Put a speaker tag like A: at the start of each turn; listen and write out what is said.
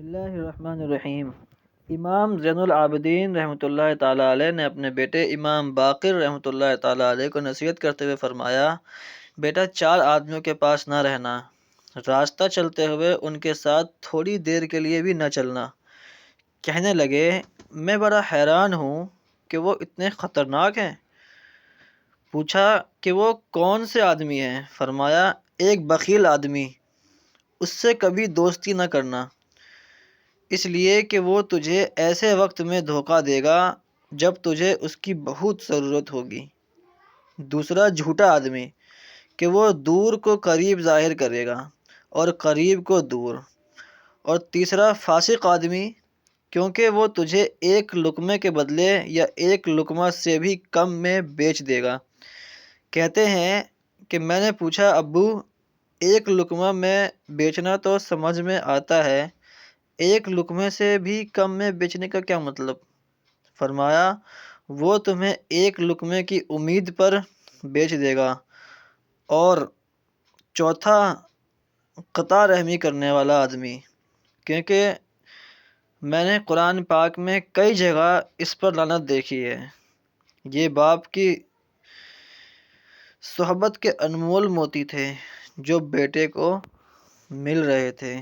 A: اللہ الرحمن الرحیم۔ امام زین العابدین رحمۃ اللہ تعالیٰ علیہ نے اپنے بیٹے امام باقر رحمۃ اللہ تعالیٰ علیہ کو نصیحت کرتے ہوئے فرمایا، بیٹا 4 آدمیوں کے پاس نہ رہنا، راستہ چلتے ہوئے ان کے ساتھ تھوڑی دیر کے لیے بھی نہ چلنا۔ کہنے لگے، میں بڑا حیران ہوں کہ وہ اتنے خطرناک ہیں۔ پوچھا کہ وہ کون سے آدمی ہیں؟ فرمایا، ایک بخیل آدمی، اس سے کبھی دوستی نہ کرنا، اس لیے کہ وہ تجھے ایسے وقت میں دھوکہ دے گا جب تجھے اس کی بہت ضرورت ہوگی۔ دوسرا جھوٹا آدمی، کہ وہ دور کو قریب ظاہر کرے گا اور قریب کو دور۔ اور تیسرا فاسق آدمی، کیونکہ وہ تجھے ایک لقمے کے بدلے یا ایک لقمہ سے بھی کم میں بیچ دے گا۔ کہتے ہیں کہ میں نے پوچھا، ابو ایک لقمہ میں بیچنا تو سمجھ میں آتا ہے، ایک لقمے سے بھی کم میں بیچنے کا کیا مطلب؟ فرمایا، وہ تمہیں ایک لقمے کی امید پر بیچ دے گا۔ اور چوتھا قطع رحمی کرنے والا آدمی، کیونکہ میں نے قرآن پاک میں کئی جگہ اس پر لعنت دیکھی ہے۔ یہ باپ کی صحبت کے انمول موتی تھے جو بیٹے کو مل رہے تھے۔